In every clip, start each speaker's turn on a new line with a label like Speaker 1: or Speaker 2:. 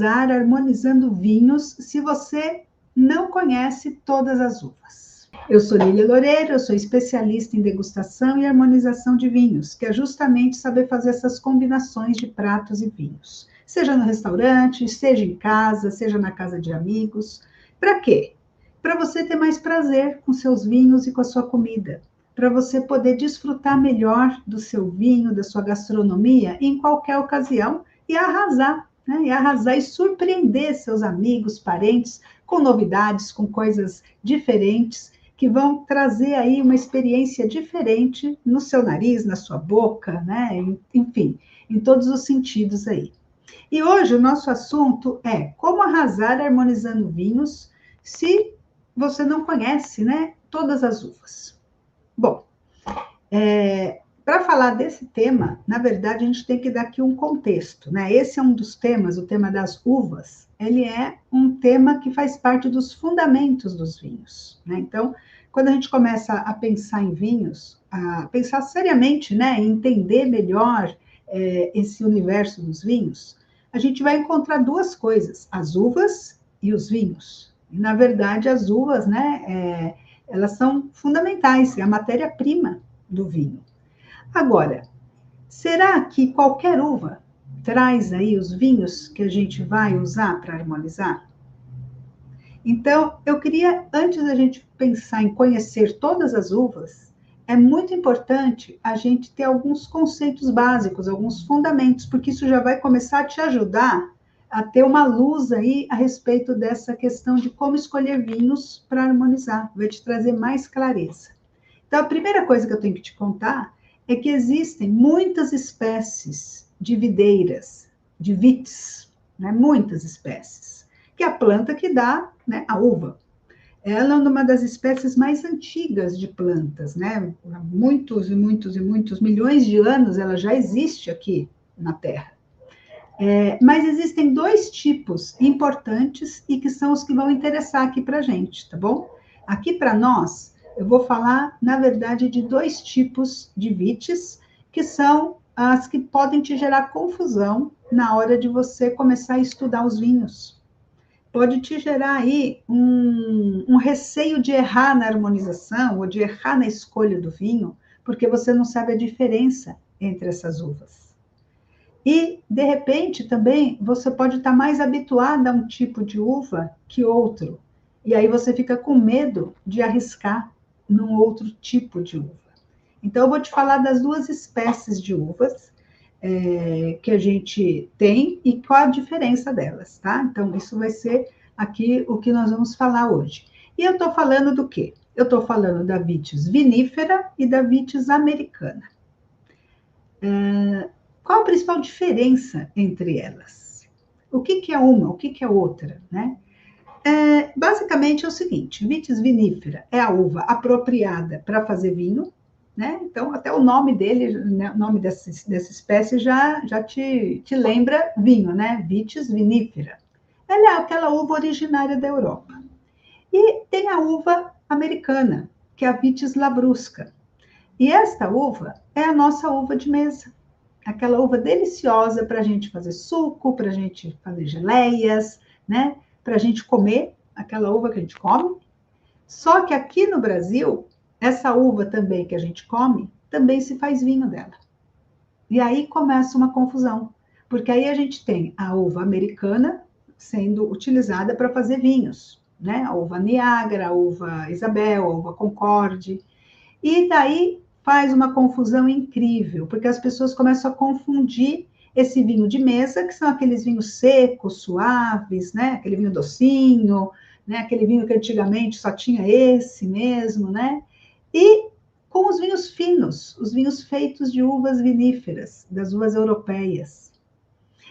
Speaker 1: arrasar harmonizando vinhos se você não conhece todas as uvas? Eu sou Lília Loureiro, eu sou especialista em degustação e harmonização de vinhos, que é justamente saber fazer essas combinações de pratos e vinhos. Seja no restaurante, seja em casa, seja na casa de amigos. Para quê? Para você ter mais prazer com seus vinhos e com a sua comida. Para você poder desfrutar melhor do seu vinho, da sua gastronomia, em qualquer ocasião e arrasar, né? E arrasar e surpreender seus amigos, parentes, com novidades, com coisas diferentes, que vão trazer aí uma experiência diferente no seu nariz, na sua boca, né? Enfim, em todos os sentidos aí. E hoje o nosso assunto é como arrasar harmonizando vinhos se você não conhece, né, todas as uvas. Bom, para falar desse tema, na verdade, a gente tem que dar aqui um contexto, né? Esse é um dos temas, o tema das uvas, ele é um tema que faz parte dos fundamentos dos vinhos, né? Então, quando a gente começa a pensar em vinhos, a pensar seriamente, né, em entender melhor esse universo dos vinhos, a gente vai encontrar duas coisas, as uvas e os vinhos. E, na verdade, as uvas, né, elas são fundamentais, é a matéria-prima do vinho. Agora, será que qualquer uva traz aí os vinhos que a gente vai usar para harmonizar? Então, eu queria, antes da gente pensar em conhecer todas as uvas, é muito importante a gente ter alguns conceitos básicos, alguns fundamentos, porque isso já vai começar a te ajudar a ter uma luz aí a respeito dessa questão de como escolher vinhos para harmonizar, vai te trazer mais clareza. Então, a primeira coisa que eu tenho que te contar é que existem muitas espécies de videiras, de vites, né? Muitas espécies, que é a planta que dá, né, a uva. Ela é uma das espécies mais antigas de plantas, né? Há muitos e muitos e muitos milhões de anos ela já existe aqui na Terra. Mas existem dois tipos importantes e que são os que vão interessar aqui para a gente, tá bom? Aqui para nós, eu vou falar, na verdade, de dois tipos de vites, que são as que podem te gerar confusão na hora de você começar a estudar os vinhos. Pode te gerar aí um receio de errar na harmonização ou de errar na escolha do vinho, porque você não sabe a diferença entre essas uvas. E, de repente, também você pode estar mais habituado a um tipo de uva que outro. E aí você fica com medo de arriscar num outro tipo de uva. Então, eu vou te falar das duas espécies de uvas que a gente tem e qual a diferença delas, tá? Então, isso vai ser aqui o que nós vamos falar hoje. E eu estou falando do quê? Eu estou falando da vitis vinífera e da vitis americana. Qual a principal diferença entre elas? O que é uma, o que é outra, né? Basicamente é o seguinte, vitis vinífera é a uva apropriada para fazer vinho, né? Então, até o nome dele, né, o nome dessa espécie já te lembra vinho, né? Vitis vinífera. Ela é aquela uva originária da Europa. E tem a uva americana, que é a vitis labrusca. E esta uva é a nossa uva de mesa. Aquela uva deliciosa para a gente fazer suco, para a gente fazer geleias, né? Para a gente comer, aquela uva que a gente come. Só que aqui no Brasil, essa uva também que a gente come, também se faz vinho dela. E aí começa uma confusão, porque aí a gente tem a uva americana sendo utilizada para fazer vinhos, né? A uva Niágara, a uva Isabel, a uva Concorde. E daí faz uma confusão incrível, porque as pessoas começam a confundir esse vinho de mesa, que são aqueles vinhos secos, suaves, né? Aquele vinho docinho, né? Aquele vinho que antigamente só tinha esse mesmo, né? E com os vinhos finos, os vinhos feitos de uvas viníferas, das uvas europeias.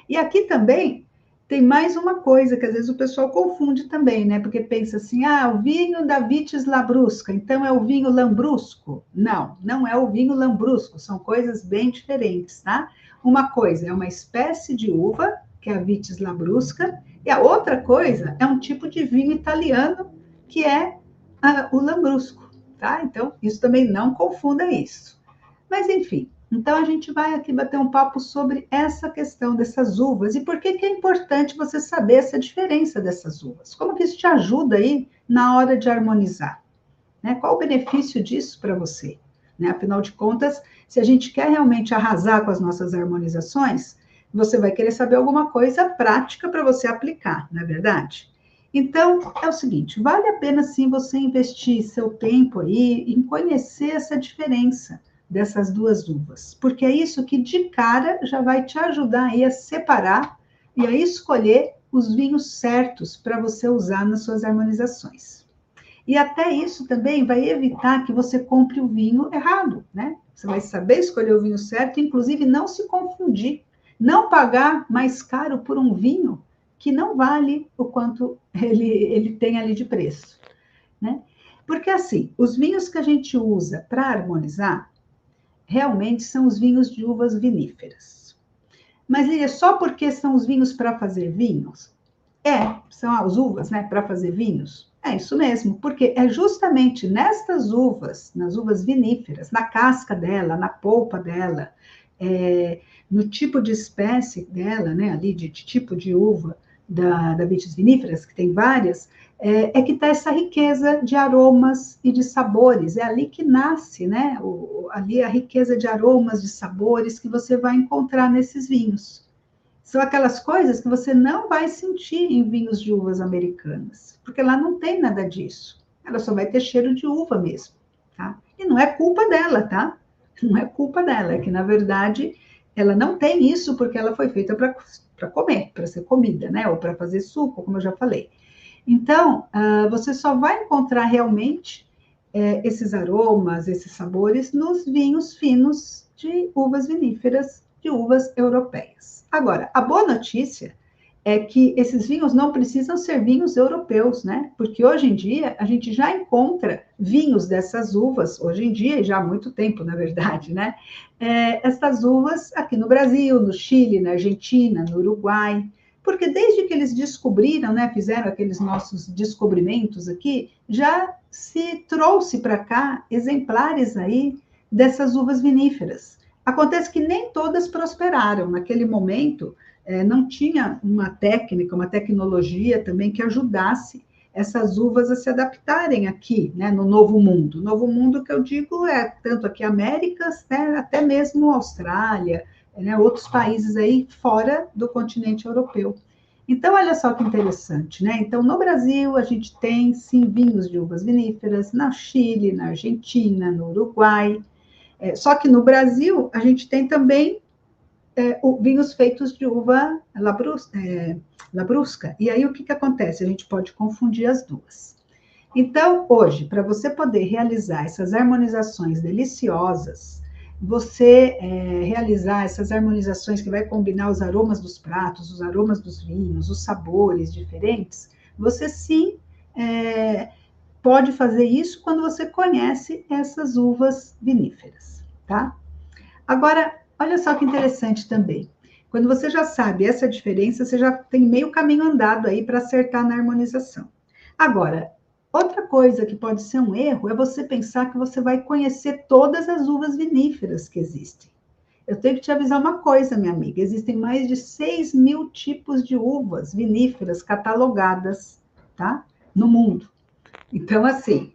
Speaker 1: E aqui também tem mais uma coisa que às vezes o pessoal confunde também, né? Porque pensa assim, o vinho da vitis labrusca, então é o vinho lambrusco. Não, não é o vinho lambrusco, são coisas bem diferentes, tá? Uma coisa é uma espécie de uva, que é a vitis labrusca, e a outra coisa é um tipo de vinho italiano, que é o lambrusco, tá? Então, isso também não confunda isso. Mas, enfim, Então, a gente vai aqui bater um papo sobre essa questão dessas uvas e por que que é importante você saber essa diferença dessas uvas. Como que isso te ajuda aí na hora de harmonizar, né? Qual o benefício disso para você? Né? Afinal de contas, se a gente quer realmente arrasar com as nossas harmonizações, você vai querer saber alguma coisa prática para você aplicar, não é verdade? Então, é o seguinte, vale a pena sim você investir seu tempo aí em conhecer essa diferença dessas duas uvas, porque é isso que de cara já vai te ajudar aí a separar e a escolher os vinhos certos para você usar nas suas harmonizações. E até isso também vai evitar que você compre o vinho errado, né? Você vai saber escolher o vinho certo, inclusive não se confundir, não pagar mais caro por um vinho que não vale o quanto ele tem ali de preço, né? Porque assim, os vinhos que a gente usa para harmonizar realmente são os vinhos de uvas viníferas. Mas, Lília, só porque são os vinhos para fazer vinhos? São as uvas, né, para fazer vinhos. É isso mesmo, porque é justamente nestas uvas, nas uvas viníferas, na casca dela, na polpa dela, no tipo de espécie dela, né, ali de tipo de uva da vitis viníferas, que tem várias, que está essa riqueza de aromas e de sabores. É ali que nasce, né, ali a riqueza de aromas, de sabores que você vai encontrar nesses vinhos. São aquelas coisas que você não vai sentir em vinhos de uvas americanas, porque lá não tem nada disso. Ela só vai ter cheiro de uva mesmo, tá? E não é culpa dela, tá? Não é culpa dela, é que na verdade ela não tem isso porque ela foi feita para comer, para ser comida, né? Ou para fazer suco, como eu já falei. Então, você só vai encontrar realmente esses aromas, esses sabores nos vinhos finos de uvas viníferas, de uvas europeias. Agora, a boa notícia é que esses vinhos não precisam ser vinhos europeus, né? Porque hoje em dia a gente já encontra vinhos dessas uvas, hoje em dia e já há muito tempo, na verdade, né? Essas uvas aqui no Brasil, no Chile, na Argentina, no Uruguai, porque desde que eles descobriram, né, fizeram aqueles nossos descobrimentos aqui, já se trouxe para cá exemplares aí dessas uvas viníferas. Acontece que nem todas prosperaram naquele momento, não tinha uma técnica, uma tecnologia também que ajudasse essas uvas a se adaptarem aqui, né, no Novo Mundo. Novo Mundo que eu digo é tanto aqui Américas, né, até mesmo Austrália, né, outros países aí fora do continente europeu. Então, olha só que interessante, né? Então, no Brasil, a gente tem, sim, vinhos de uvas viníferas, na Chile, na Argentina, no Uruguai. Só que no Brasil, a gente tem também vinhos feitos de uva labrusca. E aí, o que que acontece? A gente pode confundir as duas. Então, hoje, para você poder realizar essas harmonizações deliciosas, você realizar essas harmonizações que vai combinar os aromas dos pratos, os aromas dos vinhos, os sabores diferentes, você sim pode fazer isso quando você conhece essas uvas viníferas, tá? Agora, olha só que interessante também. Quando você já sabe essa diferença, você já tem meio caminho andado aí para acertar na harmonização. Agora, outra coisa que pode ser um erro é você pensar que você vai conhecer todas as uvas viníferas que existem. Eu tenho que te avisar uma coisa, minha amiga: existem mais de 6.000 tipos de uvas viníferas catalogadas, tá? No mundo. Então, assim,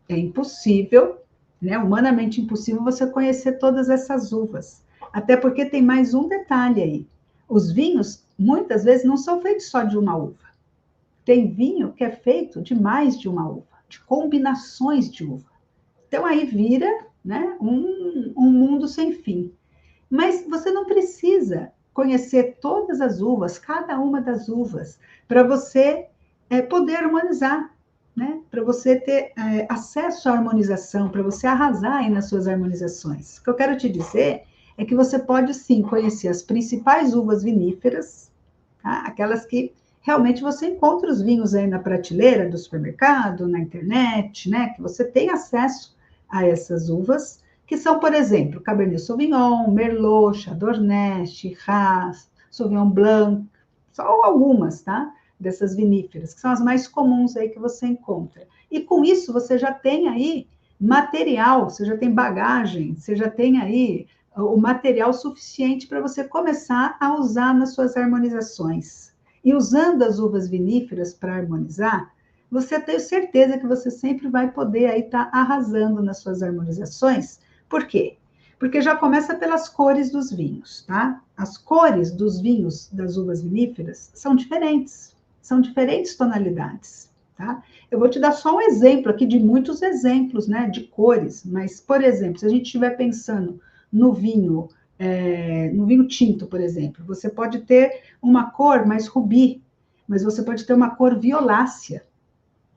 Speaker 1: é impossível, né? Humanamente impossível você conhecer todas essas uvas. Até porque tem mais um detalhe aí. Os vinhos, muitas vezes, não são feitos só de uma uva. Tem vinho que é feito de mais de uma uva, de combinações de uva. Então, aí vira, né, um mundo sem fim. Mas você não precisa conhecer todas as uvas, cada uma das uvas, para você poder harmonizar, né? Para você ter acesso à harmonização, para você arrasar aí nas suas harmonizações. O que eu quero te dizer é que você pode sim conhecer as principais uvas viníferas, tá? Aquelas que realmente você encontra os vinhos aí na prateleira do supermercado, na internet, né? Que você tem acesso a essas uvas, que são, por exemplo, Cabernet Sauvignon, Merlot, Chardonnay, Shiraz, Sauvignon Blanc, só algumas, tá? Dessas viníferas, que são as mais comuns aí que você encontra. E com isso você já tem aí material, você já tem bagagem, você já tem aí o material suficiente para você começar a usar nas suas harmonizações. E usando as uvas viníferas para harmonizar, você tem certeza que você sempre vai poder aí estar arrasando nas suas harmonizações. Por quê? Porque já começa pelas cores dos vinhos, tá? As cores dos vinhos das uvas viníferas são diferentes tonalidades, tá? Eu vou te dar só um exemplo aqui de muitos exemplos, né, de cores, mas, por exemplo, se a gente estiver pensando no vinho tinto, por exemplo, você pode ter uma cor mais rubi, mas você pode ter uma cor violácea.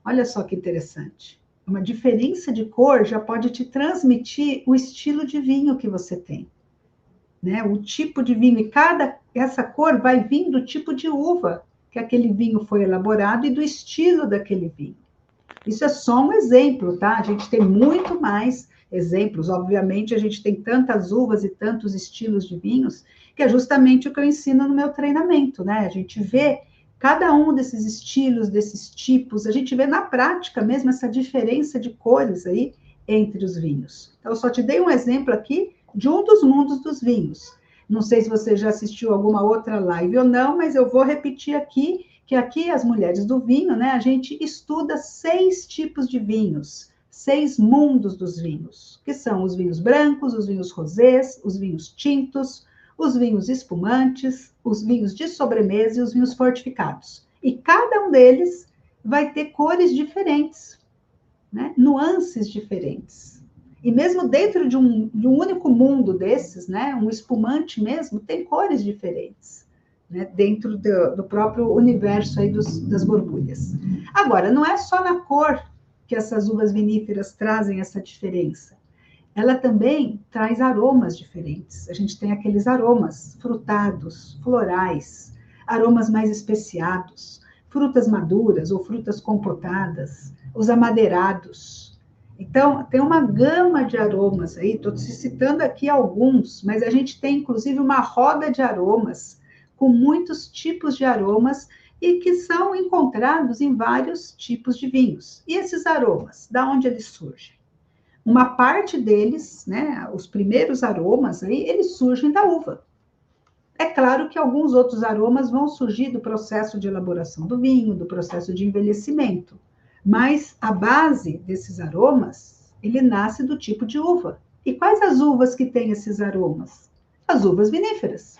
Speaker 1: Olha só que interessante. Uma diferença de cor já pode te transmitir o estilo de vinho que você tem, né? O tipo de vinho, e essa cor vai vir do tipo de uva que aquele vinho foi elaborado e do estilo daquele vinho. Isso é só um exemplo, tá? A gente tem muito mais exemplos. Obviamente, a gente tem tantas uvas e tantos estilos de vinhos, que é justamente o que eu ensino no meu treinamento, né? A gente vê cada um desses estilos, desses tipos, a gente vê na prática mesmo essa diferença de cores aí entre os vinhos. Então, eu só te dei um exemplo aqui de um dos mundos dos vinhos. Não sei se você já assistiu alguma outra live ou não, mas eu vou repetir aqui, que aqui as mulheres do vinho, né, a gente estuda 6 tipos de vinhos, 6 mundos dos vinhos, que são os vinhos brancos, os vinhos rosés, os vinhos tintos, os vinhos espumantes, os vinhos de sobremesa e os vinhos fortificados. E cada um deles vai ter cores diferentes, né, nuances diferentes. E mesmo dentro de um único mundo desses, né, um espumante mesmo, tem cores diferentes, né, dentro do próprio universo aí das borbulhas. Agora, não é só na cor que essas uvas viníferas trazem essa diferença. Ela também traz aromas diferentes. A gente tem aqueles aromas frutados, florais, aromas mais especiados, frutas maduras ou frutas compotadas, os amadeirados. Então, tem uma gama de aromas aí, estou citando aqui alguns, mas a gente tem, inclusive, uma roda de aromas, com muitos tipos de aromas, e que são encontrados em vários tipos de vinhos. E esses aromas, da onde eles surgem? Uma parte deles, né, os primeiros aromas aí, eles surgem da uva. É claro que alguns outros aromas vão surgir do processo de elaboração do vinho, do processo de envelhecimento, mas a base desses aromas, ele nasce do tipo de uva. E quais as uvas que têm esses aromas? As uvas viníferas.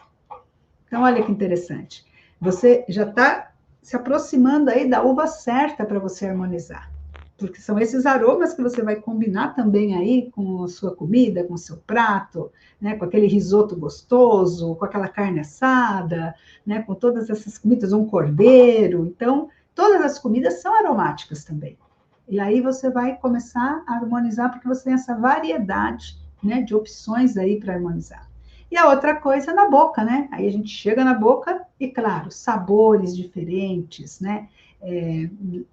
Speaker 1: Então, olha que interessante. Você já está se aproximando aí da uva certa para você harmonizar. Porque são esses aromas que você vai combinar também aí com a sua comida, com o seu prato, né, com aquele risoto gostoso, com aquela carne assada, né, com todas essas comidas, um cordeiro. Então, todas as comidas são aromáticas também. E aí você vai começar a harmonizar, porque você tem essa variedade, né, de opções aí para harmonizar. E a outra coisa é na boca, né? Aí a gente chega na boca e, claro, sabores diferentes, né?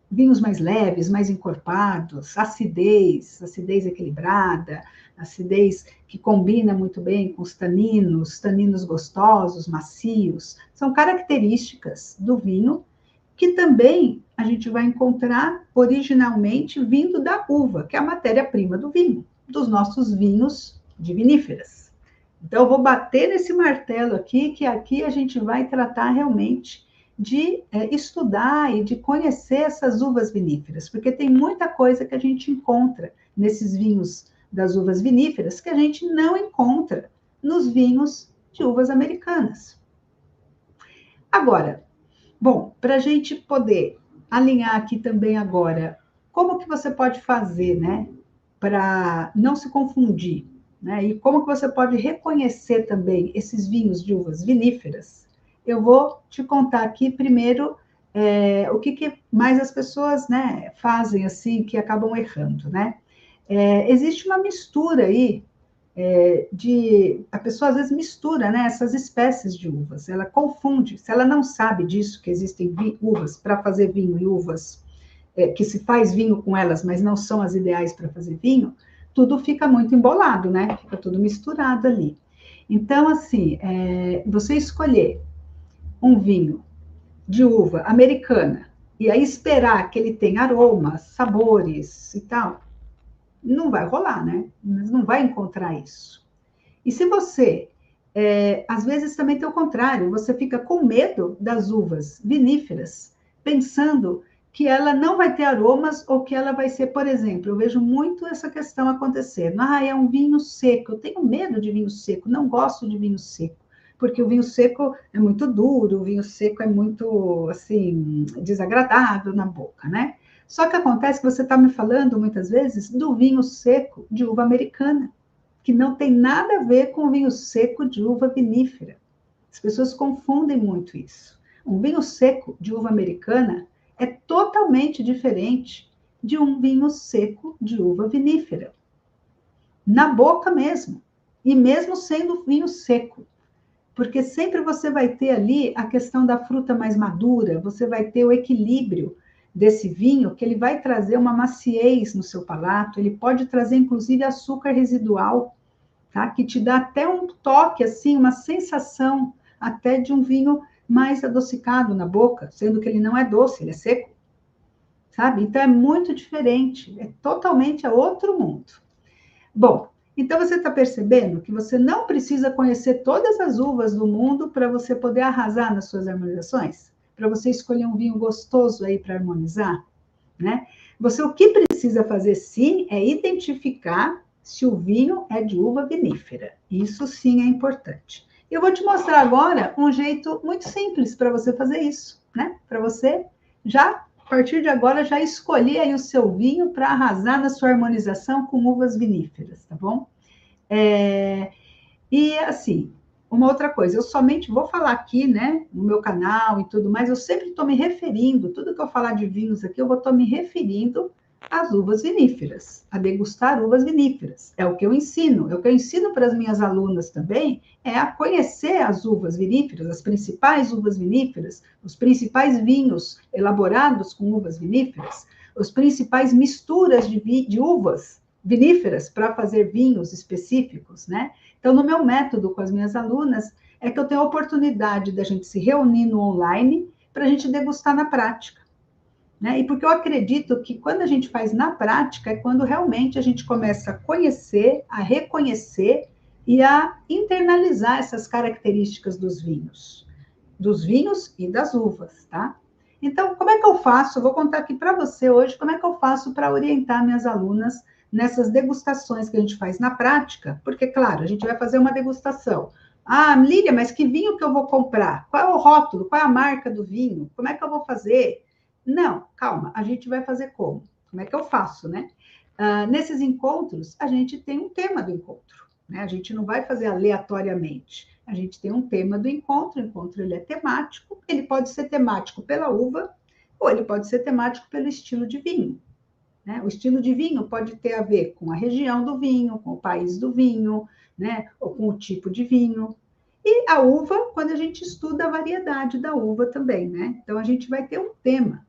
Speaker 1: Vinhos mais leves, mais encorpados, acidez equilibrada, acidez que combina muito bem com os taninos gostosos, macios, são características do vinho que também a gente vai encontrar originalmente vindo da uva, que é a matéria-prima do vinho, dos nossos vinhos de viníferas. Então, eu vou bater nesse martelo aqui, que aqui a gente vai tratar realmente de estudar e de conhecer essas uvas viníferas, porque tem muita coisa que a gente encontra nesses vinhos das uvas viníferas que a gente não encontra nos vinhos de uvas americanas. Agora, bom, para a gente poder alinhar aqui também agora, como que você pode fazer, né, para não se confundir, né, e como que você pode reconhecer também esses vinhos de uvas viníferas? Eu vou te contar aqui primeiro o que mais as pessoas, né, fazem assim, que acabam errando, né? Existe uma mistura aí a pessoa às vezes mistura, né, essas espécies de uvas, ela confunde, se ela não sabe disso, que existem uvas para fazer vinho e uvas que se faz vinho com elas, mas não são as ideais para fazer vinho, tudo fica muito embolado, né, fica tudo misturado ali. Então, assim, você escolher um vinho de uva americana e aí esperar que ele tenha aromas, sabores e tal, não vai rolar, né? Não vai encontrar isso. E se você, às vezes também tem o contrário, você fica com medo das uvas viníferas, pensando que ela não vai ter aromas ou que ela vai ser, por exemplo, eu vejo muito essa questão acontecendo. Ah, é um vinho seco, eu tenho medo de vinho seco, não gosto de vinho seco, porque o vinho seco é muito duro, o vinho seco é muito, assim, desagradável na boca, né? Só que acontece que você está me falando, muitas vezes, do vinho seco de uva americana, que não tem nada a ver com o vinho seco de uva vinífera. As pessoas confundem muito isso. Um vinho seco de uva americana é totalmente diferente de um vinho seco de uva vinífera. Na boca mesmo. E mesmo sendo vinho seco. Porque sempre você vai ter ali a questão da fruta mais madura, você vai ter o equilíbrio desse vinho, que ele vai trazer uma maciez no seu palato, ele pode trazer inclusive açúcar residual, tá? Que te dá até um toque, assim, uma sensação até de um vinho mais adocicado na boca, sendo que ele não é doce, ele é seco, sabe? Então é muito diferente, é totalmente outro mundo. Bom, então você está percebendo que você não precisa conhecer todas as uvas do mundo para você poder arrasar nas suas harmonizações? Para você escolher um vinho gostoso aí para harmonizar, né? Você o que precisa fazer sim é identificar se o vinho é de uva vinífera. Isso sim é importante. Eu vou te mostrar agora um jeito muito simples para você fazer isso, né? Para você já, a partir de agora, já escolher aí o seu vinho para arrasar na sua harmonização com uvas viníferas, tá bom? E assim, uma outra coisa, eu somente vou falar aqui, né, no meu canal e tudo mais, eu sempre estou me referindo, tudo que eu falar de vinhos aqui, eu vou estar me referindo às uvas viníferas, a degustar uvas viníferas. É o que eu ensino, é o que eu ensino para as minhas alunas também, é a conhecer as uvas viníferas, as principais uvas viníferas, os principais vinhos elaborados com uvas viníferas, as principais misturas de uvas viníferas para fazer vinhos específicos, né? Então, no meu método com as minhas alunas, é que eu tenho a oportunidade da gente se reunir no online para a gente degustar na prática. Né? E porque eu acredito que quando a gente faz na prática, é quando realmente a gente começa a conhecer, a reconhecer e a internalizar essas características dos vinhos e das uvas, tá? Então, como é que eu faço? Eu vou contar aqui para você hoje como é que eu faço para orientar minhas alunas nessas degustações que a gente faz na prática, porque, claro, a gente vai fazer uma degustação. Ah, Lília, mas que vinho que eu vou comprar? Qual é o rótulo? Qual é a marca do vinho? Como é que eu vou fazer? Não, calma, a gente vai fazer como? Como é que eu faço, né? Nesses encontros, a gente tem um tema do encontro, né? A gente não vai fazer aleatoriamente. A gente tem um tema do encontro, o encontro ele é temático, ele pode ser temático pela uva, ou ele pode ser temático pelo estilo de vinho. Né? O estilo de vinho pode ter a ver com a região do vinho, com o país do vinho, né? Ou com o tipo de vinho. E a uva, quando a gente estuda a variedade da uva também, né? Então a gente vai ter um tema,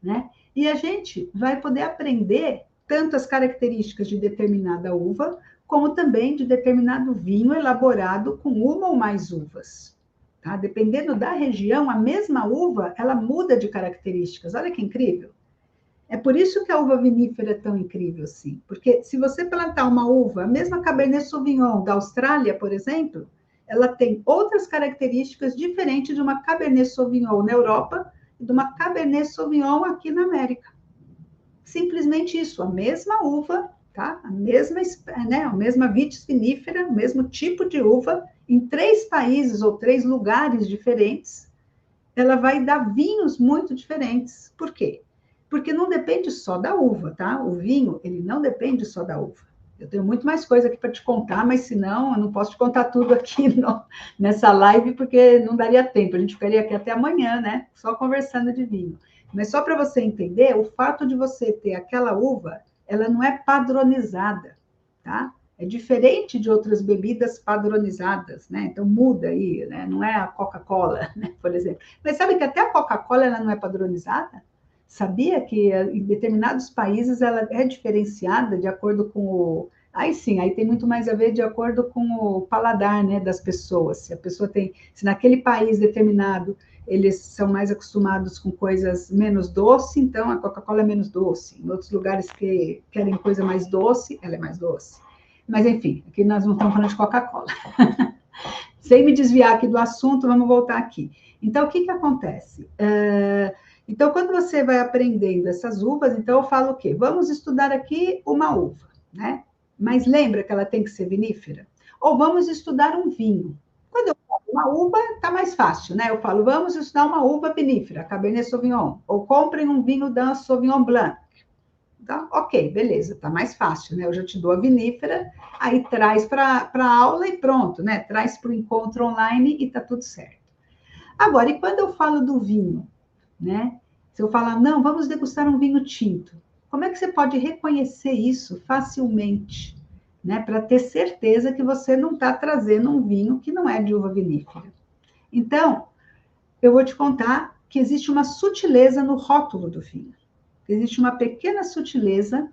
Speaker 1: né? E a gente vai poder aprender tanto as características de determinada uva, como também de determinado vinho elaborado com uma ou mais uvas. Tá? Dependendo da região, a mesma uva, ela muda de características. Olha que incrível. É por isso que a uva vinífera é tão incrível assim. Porque se você plantar uma uva, a mesma Cabernet Sauvignon da Austrália, por exemplo, ela tem outras características diferentes de uma Cabernet Sauvignon na Europa e de uma Cabernet Sauvignon aqui na América. Simplesmente isso, a mesma uva, tá? A mesma vitis vinífera, o mesmo tipo de uva, em 3 países ou 3 lugares diferentes, ela vai dar vinhos muito diferentes. Por quê? Porque não depende só da uva, tá? O vinho, ele não depende só da uva. Eu tenho muito mais coisa aqui para te contar, mas senão eu não posso te contar tudo aqui nessa live, porque não daria tempo. A gente ficaria aqui até amanhã, né? Só conversando de vinho. Mas só para você entender, o fato de você ter aquela uva, ela não é padronizada, tá? É diferente de outras bebidas padronizadas, né? Então muda aí, né? Não é a Coca-Cola, né? Por exemplo. Mas sabe que até a Coca-Cola ela não é padronizada? Sabia que em determinados países ela é diferenciada de acordo com o. Aí sim, aí tem muito mais a ver de acordo com o paladar, né, das pessoas. Se a pessoa tem, se naquele país determinado eles são mais acostumados com coisas menos doce, então a Coca-Cola é menos doce. Em outros lugares que querem coisa mais doce, ela é mais doce. Mas, enfim, aqui nós não estamos falando de Coca-Cola. Sem me desviar aqui do assunto, vamos voltar aqui. Então, o que acontece? Então, quando você vai aprendendo essas uvas, então eu falo o quê? Vamos estudar aqui uma uva, né? Mas lembra que ela tem que ser vinífera? Ou vamos estudar um vinho. Quando eu falo uma uva, tá mais fácil, né? Eu falo, vamos estudar uma uva vinífera, Cabernet Sauvignon. Ou comprem um vinho da Sauvignon Blanc. Então, ok, beleza, tá mais fácil, né? Eu já te dou a vinífera, aí traz para a aula e pronto, né? Traz para o encontro online e tá tudo certo. Agora, e quando eu falo do vinho, né? Se eu falar, não, vamos degustar um vinho tinto, como é que você pode reconhecer isso facilmente, né? Para ter certeza que você não está trazendo um vinho que não é de uva vinífera. Então, eu vou te contar que existe uma sutileza no rótulo do vinho. Existe uma pequena sutileza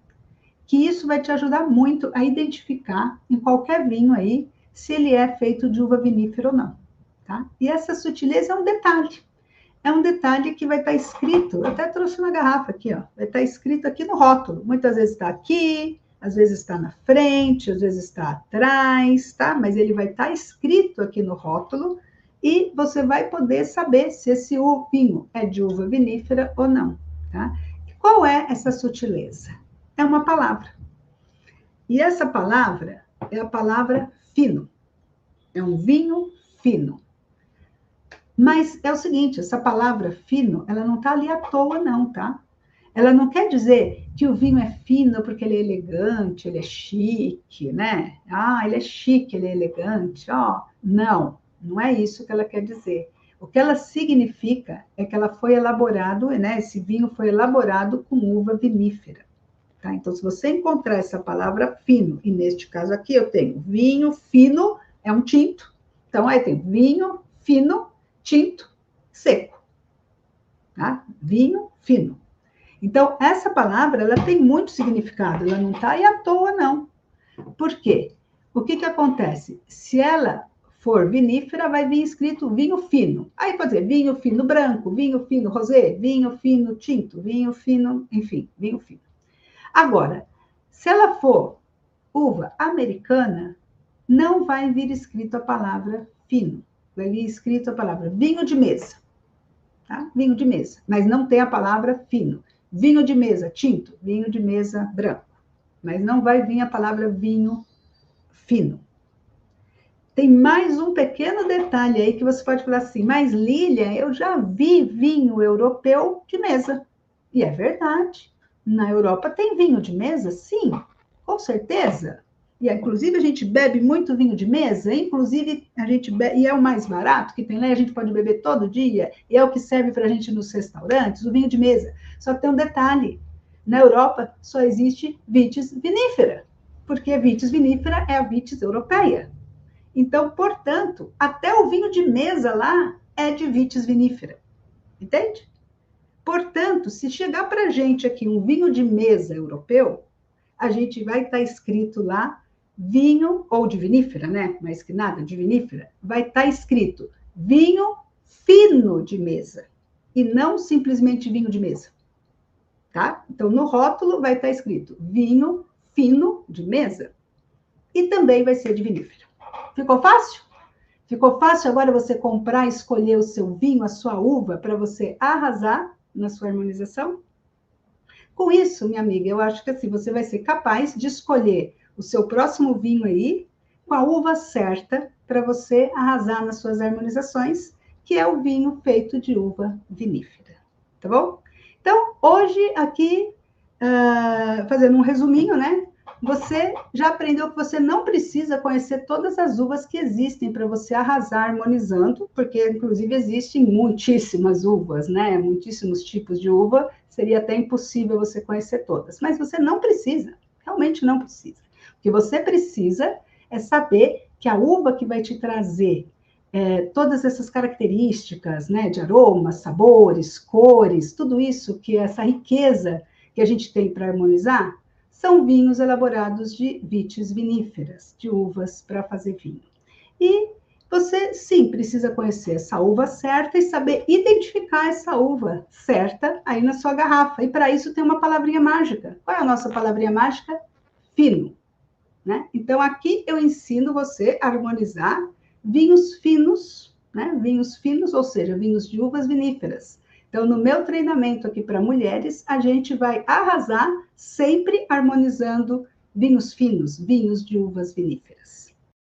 Speaker 1: que isso vai te ajudar muito a identificar em qualquer vinho aí se ele é feito de uva vinífera ou não, tá? E essa sutileza é um detalhe. É um detalhe que vai estar escrito, eu até trouxe uma garrafa aqui, ó, vai estar escrito aqui no rótulo. Muitas vezes está aqui, às vezes está na frente, às vezes está atrás, tá? Mas ele vai estar escrito aqui no rótulo e você vai poder saber se esse vinho é de uva vinífera ou não, tá? Qual é essa sutileza? É uma palavra. E essa palavra é a palavra fino. É um vinho fino. Mas é o seguinte, essa palavra fino, ela não está ali à toa, não, tá? Ela não quer dizer que o vinho é fino porque ele é elegante, ele é chique, né? Ah, ele é chique, ele é elegante, ó. Não, não é isso que ela quer dizer. O que ela significa é que ela foi elaborado, né? Esse vinho foi elaborado com uva vinífera. Tá? Então, se você encontrar essa palavra fino, e neste caso aqui eu tenho vinho fino, é um tinto. Então, aí tem vinho fino, tinto, seco. Tá? Vinho fino. Então, essa palavra, ela tem muito significado, ela não está aí à toa, não. Por quê? O que acontece? Se ela for vinífera, vai vir escrito vinho fino. Aí pode dizer vinho fino branco, vinho fino rosé, vinho fino tinto, vinho fino, enfim, vinho fino. Agora, se ela for uva americana, não vai vir escrito a palavra fino. Vai vir escrito a palavra vinho de mesa. Tá? Vinho de mesa, mas não tem a palavra fino. Vinho de mesa tinto, vinho de mesa branco. Mas não vai vir a palavra vinho fino. Tem mais um pequeno detalhe aí que você pode falar assim, mas Lília, eu já vi vinho europeu de mesa. E é verdade. Na Europa tem vinho de mesa? Sim, com certeza. E inclusive a gente bebe muito vinho de mesa, inclusive a gente bebe, e é o mais barato que tem lá, a gente pode beber todo dia, e é o que serve para a gente nos restaurantes, o vinho de mesa. Só que tem um detalhe, na Europa só existe vitis vinífera, porque a vitis vinífera é a vitis europeia. Então, portanto, até o vinho de mesa lá é de vitis vinífera, entende? Portanto, se chegar para a gente aqui um vinho de mesa europeu, a gente vai estar escrito lá vinho, ou de vinífera, né? Mais que nada, de vinífera, vai estar escrito vinho fino de mesa, e não simplesmente vinho de mesa, tá? Então, no rótulo vai estar escrito vinho fino de mesa, e também vai ser de vinífera. Ficou fácil? Ficou fácil agora você comprar e escolher o seu vinho, a sua uva, para você arrasar na sua harmonização? Com isso, minha amiga, eu acho que assim, você vai ser capaz de escolher o seu próximo vinho aí, com a uva certa, para você arrasar nas suas harmonizações, que é o vinho feito de uva vinífera. Tá bom? Então, hoje, aqui, fazendo um resuminho, né? Você já aprendeu que você não precisa conhecer todas as uvas que existem para você arrasar harmonizando, porque, inclusive, existem muitíssimas uvas, né? Muitíssimos tipos de uva, seria até impossível você conhecer todas. Mas você não precisa, realmente não precisa. O que você precisa é saber que a uva que vai te trazer todas essas características, né? De aromas, sabores, cores, tudo isso, que essa riqueza que a gente tem para harmonizar, são vinhos elaborados de vitis viníferas, de uvas para fazer vinho. E você, sim, precisa conhecer essa uva certa e saber identificar essa uva certa aí na sua garrafa. E para isso tem uma palavrinha mágica. Qual é a nossa palavrinha mágica? Fino. né? Então, aqui eu ensino você a harmonizar vinhos finos, né? Vinhos finos, ou seja, vinhos de uvas viníferas. Então, no meu treinamento aqui para mulheres, a gente vai arrasar sempre harmonizando vinhos finos, vinhos de uvas viníferas.